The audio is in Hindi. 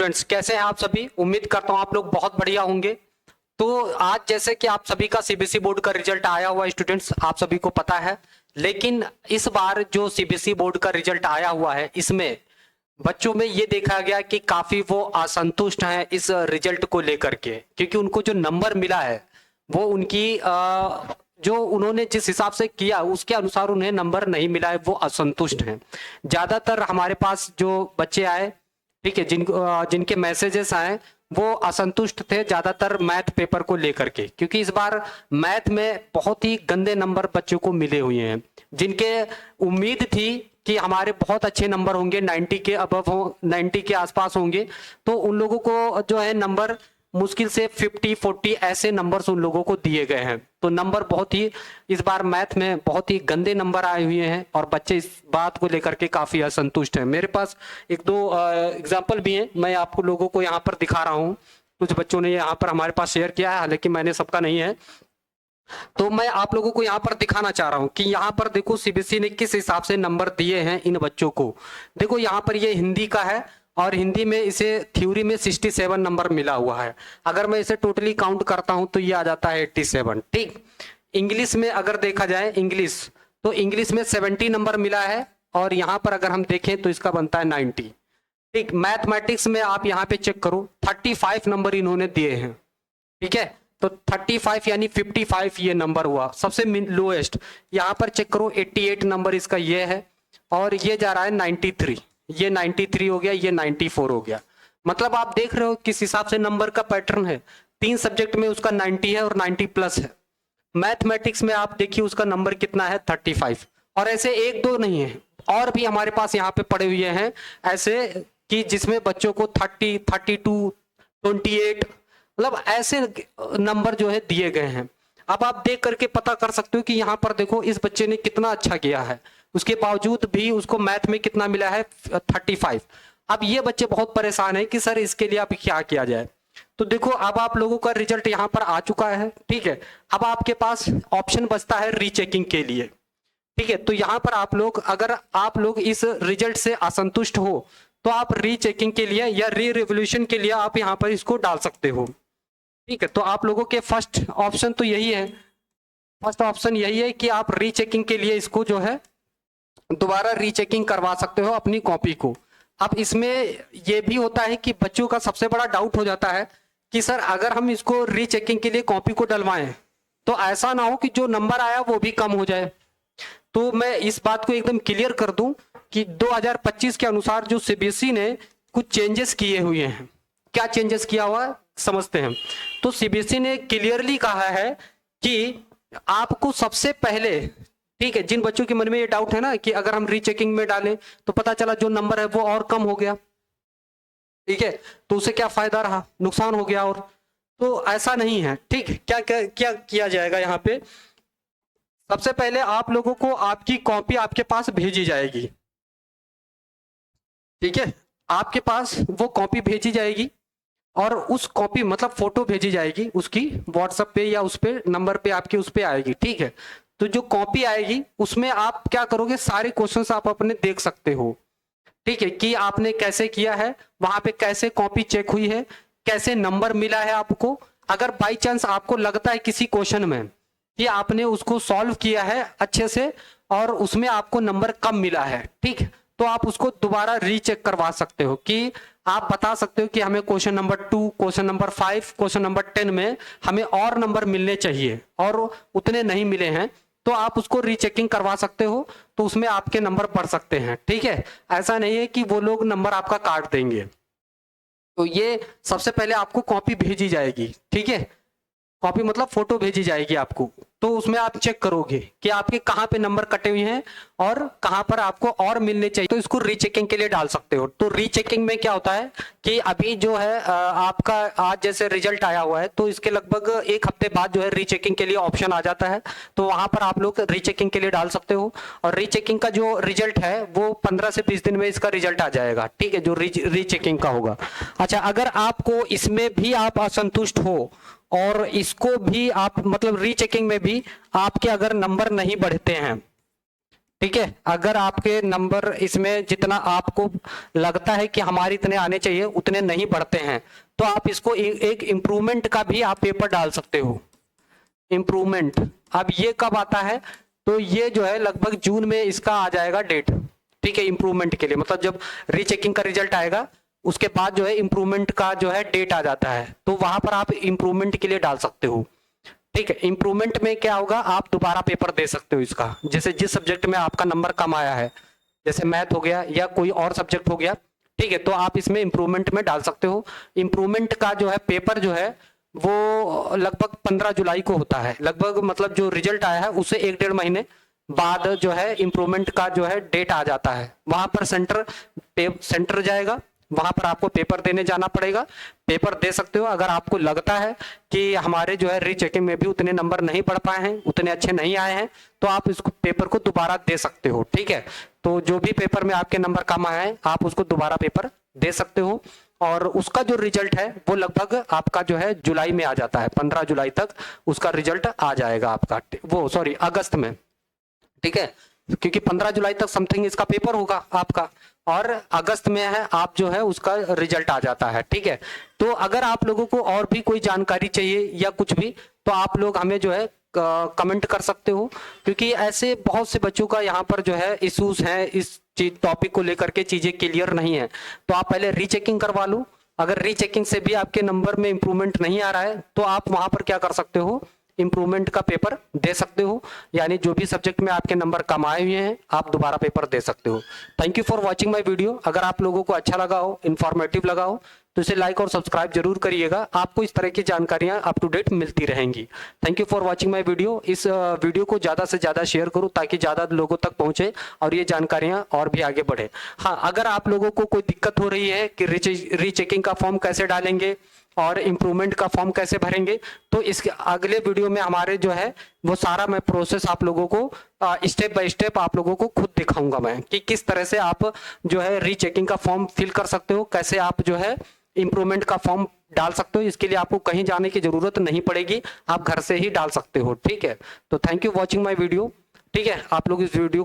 स्टूडेंट्स, कैसे हैं आप सभी। उम्मीद करता हूं आप लोग बहुत बढ़िया होंगे। तो आज जैसे कि आप सभी का सीबीएसई बोर्ड का रिजल्ट आया हुआ है स्टूडेंट्स, आप सभी को पता है। लेकिन इस बार जो सीबीएसई बोर्ड का रिजल्ट आया हुआ है, इसमें बच्चों में ये देखा गया कि काफी वो असंतुष्ट हैं इस रिजल्ट को लेकर के, क्योंकि उनको जो नंबर मिला है वो उनकी जो उन्होंने जिस हिसाब से किया उसके अनुसार उन्हें नंबर नहीं मिला है, वो असंतुष्ट हैं। ज्यादातर हमारे पास जो बच्चे आए, ठीक है, जिनके मैसेजेस आए वो असंतुष्ट थे ज्यादातर मैथ पेपर को लेकर के, क्योंकि इस बार मैथ में बहुत ही गंदे नंबर बच्चों को मिले हुए हैं। जिनके उम्मीद थी कि हमारे बहुत अच्छे नंबर होंगे, 90 के अबव हो, 90 के आसपास होंगे, तो उन लोगों को जो है नंबर मुश्किल से 50 40 ऐसे नंबर्स उन लोगों को दिए गए हैं। तो नंबर बहुत ही इस बार मैथ में बहुत ही गंदे नंबर आए हुए हैं और बच्चे इस बात को लेकर के काफी असंतुष्ट हैं। मेरे पास एक दो एग्जाम्पल भी हैं, मैं आपको लोगों को यहाँ पर दिखा रहा हूँ। कुछ बच्चों ने यहाँ पर हमारे पास शेयर किया है, हालांकि मैंने सबका नहीं है। तो मैं आप लोगों को यहाँ पर दिखाना चाह रहा हूँ कि यहाँ पर देखो सीबीएसई ने किस हिसाब से नंबर दिए हैं इन बच्चों को। देखो यहाँ पर ये हिंदी का है और हिंदी में इसे थ्योरी में 67 नंबर मिला हुआ है। अगर मैं इसे टोटली काउंट करता हूं तो ये आ जाता है 87। ठीक, इंग्लिश में अगर देखा जाए इंग्लिश, तो इंग्लिश में 70 नंबर मिला है और यहाँ पर अगर हम देखें तो इसका बनता है 90। ठीक, मैथमेटिक्स में आप यहाँ पे चेक करो 35 नंबर इन्होंने दिए हैं। ठीक है, तो 35 यानी 55 ये नंबर हुआ सबसे लोएस्ट। यहाँ पर चेक करो 88 नंबर इसका ये है और ये जा रहा है 93, ये 93 हो गया, ये 94 हो गया। मतलब आप देख रहे हो किस हिसाब से नंबर का पैटर्न है। 3 सब्जेक्ट में उसका 90 है और 90 प्लस है। मैथमेटिक्स में आप देखिए उसका नंबर कितना है 35। और ऐसे एक दो नहीं है, और भी हमारे पास यहाँ पे पड़े हुए हैं ऐसे कि जिसमें बच्चों को 30 32 28 मतलब ऐसे नंबर जो है दिए गए हैं। अब आप देख करके पता कर सकते हो कि यहाँ पर देखो इस बच्चे ने कितना अच्छा किया है, उसके बावजूद भी उसको मैथ में कितना मिला है 35। अब ये बच्चे बहुत परेशान हैं कि सर इसके लिए अब क्या किया जाए। तो देखो अब आप लोगों का रिजल्ट यहाँ पर आ चुका है। ठीक है, अब आपके पास ऑप्शन बचता है रीचेकिंग के लिए। ठीक है, तो यहाँ पर आप लोग अगर आप लोग इस रिजल्ट से असंतुष्ट हो तो आप रीचेकिंग के लिए या री रिवोल्यूशन के लिए आप यहाँ पर इसको डाल सकते हो। ठीक है, तो आप लोगों के फर्स्ट ऑप्शन तो यही है, फर्स्ट ऑप्शन यही है कि आप रीचेकिंग के लिए इसको जो है दोबारा रीचेकिंग करवा सकते हो अपनी कॉपी को। अब इसमें यह भी होता है कि बच्चों का सबसे बड़ा डाउट हो जाता है कि सर अगर हम इसको रीचेकिंग के लिए कॉपी को डलवाएं तो ऐसा ना हो कि जो नंबर आया वो भी कम हो जाए। तो मैं इस बात को एकदम क्लियर कर दूं कि 2025 के अनुसार जो सीबीएसई ने कुछ चेंजेस किए हुए हैं। क्या चेंजेस किया हुआ है समझते हैं। तो सीबीएसई ने क्लियरली कहा है कि आपको सबसे पहले, ठीक है, जिन बच्चों के मन में ये डाउट है ना कि अगर हम रीचेकिंग में डालें तो पता चला जो नंबर है वो और कम हो गया, ठीक है, तो उसे क्या फायदा रहा, नुकसान हो गया। और तो ऐसा नहीं है। ठीक, क्या क्या क्या किया जाएगा यहाँ पे, सबसे पहले आप लोगों को आपकी कॉपी आपके पास भेजी जाएगी। ठीक है, आपके पास वो कॉपी भेजी जाएगी और उस कॉपी मतलब फोटो भेजी जाएगी उसकी व्हाट्सएप पे या उस पे नंबर पे आपके उस पे आएगी। ठीक है, तो जो कॉपी आएगी उसमें आप क्या करोगे, सारे क्वेश्चंस आप अपने देख सकते हो। ठीक है, कि आपने कैसे किया है, वहां पे कैसे कॉपी चेक हुई है, कैसे नंबर मिला है आपको। अगर बाई चांस आपको लगता है किसी क्वेश्चन में कि आपने उसको सॉल्व किया है अच्छे से और उसमें आपको नंबर कम मिला है, ठीक, तो आप उसको दोबारा रीचेक करवा सकते हो कि आप बता सकते हो कि हमें question number 2, question number 5, question number 10 में हमें और नंबर मिलने चाहिए और उतने नहीं मिले हैं, तो आप उसको रीचेकिंग करवा सकते हो, तो उसमें आपके नंबर बढ़ सकते हैं। ठीक है, ऐसा नहीं है कि वो लोग नंबर आपका काट देंगे। तो ये सबसे पहले आपको कॉपी भेजी जाएगी। ठीक है, कॉपी मतलब फोटो भेजी जाएगी आपको, तो उसमें आप चेक करोगे कि आपके कहाँ पे नंबर कटे हुए हैं और कहाँ पर आपको और मिलने चाहिए, तो इसको रीचेकिंग के लिए डाल सकते हो। तो रीचेकिंग में क्या होता है कि अभी जो है आपका आज जैसे रिजल्ट आया हुआ है तो इसके लगभग एक हफ्ते बाद जो है रीचेकिंग के लिए ऑप्शन आ जाता है, तो वहां पर आप लोग रीचेकिंग के लिए डाल सकते हो। और रीचेकिंग का जो रिजल्ट है वो 15 से 20 दिन में इसका रिजल्ट आ जाएगा। ठीक है, जो रीचेकिंग का होगा। अच्छा, अगर आपको इसमें भी आप असंतुष्ट हो और इसको भी आप मतलब रीचेकिंग में भी आपके अगर नंबर नहीं बढ़ते हैं, ठीक है। अगर आपके नंबर इसमें जितना आपको लगता है कि हमारे इतने आने चाहिए उतने नहीं बढ़ते हैं, तो आप इसको एक इम्प्रूवमेंट का भी आप पेपर डाल सकते हो। इम्प्रूवमेंट अब ये कब आता है, तो ये जो है लगभग जून में इसका आ जाएगा डेट। ठीक है, इम्प्रूवमेंट के लिए मतलब जब रीचेकिंग का रिजल्ट आएगा उसके बाद जो है इम्प्रूवमेंट का जो है डेट आ जाता है, तो वहां पर आप इम्प्रूवमेंट के लिए डाल सकते हो। ठीक है, इम्प्रूवमेंट में क्या होगा, आप दोबारा पेपर दे सकते हो इसका, जैसे जिस सब्जेक्ट में आपका नंबर कम आया है, जैसे मैथ हो गया या कोई और सब्जेक्ट हो गया, ठीक है, तो आप इसमें इम्प्रूवमेंट में डाल सकते हो। इम्प्रूवमेंट का जो है पेपर जो है वो लगभग 15 जुलाई को होता है, लगभग मतलब जो रिजल्ट आया है उससे 1-1.5 महीने बाद जो है इम्प्रूवमेंट का जो है डेट आ जाता है। वहां पर सेंटर जाएगा, वहां पर आपको पेपर देने जाना पड़ेगा, पेपर दे सकते हो। अगर आपको लगता है कि हमारे जो है रीचेकिंग में भी उतने नंबर नहीं पढ़ पाए हैं, उतने अच्छे नहीं आए हैं, तो आप इसको पेपर को दोबारा दे सकते हो। ठीक है, तो जो भी पेपर में आपके नंबर कम आए हैं आप उसको दोबारा पेपर दे सकते हो, और उसका जो रिजल्ट है वो लगभग आपका जो है जुलाई में आ जाता है, 15 जुलाई तक उसका रिजल्ट आ जाएगा आपका, वो सॉरी अगस्त में। ठीक है, क्योंकि 15 जुलाई तक समथिंग इसका पेपर होगा आपका, और अगस्त में है आप जो है उसका रिजल्ट आ जाता है। ठीक है, तो अगर आप लोगों को और भी कोई जानकारी चाहिए या कुछ भी, तो आप लोग हमें जो है कमेंट कर सकते हो, क्योंकि ऐसे बहुत से बच्चों का यहाँ पर जो है इश्यूज हैं, इस चीज टॉपिक को लेकर के चीजें क्लियर नहीं है, तो आप पहले रीचेकिंग करवा लो। अगर रीचेकिंग से भी आपके नंबर में इंप्रूवमेंट नहीं आ रहा है तो आप वहां पर क्या कर सकते हो, इंप्रूवमेंट का पेपर दे सकते हो, यानी जो भी सब्जेक्ट में आपके नंबर कम आए हुए हैं आप दोबारा पेपर दे सकते हो। Thank you for watching my video. अगर आप लोगों को अच्छा लगा हो, इंफॉर्मेटिव लगा हो, तो इसे लाइक और सब्सक्राइब जरूर करिएगा, आपको इस तरह की जानकारियां अप टू डेट मिलती रहेंगी। Thank you for watching my video. इस वीडियो को ज़्यादा से ज़्यादा शेयर करो ताकि ज़्यादा लोगों तक पहुंचे और ये जानकारियां और भी आगे बढ़े। हाँ, अगर आप लोगों को कोई दिक्कत हो रही है कि रीचेकिंग का फॉर्म कैसे डालेंगे और इम्प्रूवमेंट का फॉर्म कैसे भरेंगे, तो इसके अगले वीडियो में हमारे जो है वो सारा मैं प्रोसेस आप लोगों को स्टेप बाय स्टेप आप लोगों को खुद दिखाऊंगा मैं, कि किस तरह से आप जो है रीचेकिंग का फॉर्म फिल कर सकते हो, कैसे आप जो है इम्प्रूवमेंट का फॉर्म डाल सकते हो। इसके लिए आपको कहीं जाने की जरूरत नहीं पड़ेगी, आप घर से ही डाल सकते हो। ठीक है, तो thank you watching my video. ठीक है, आप लोग इस वीडियो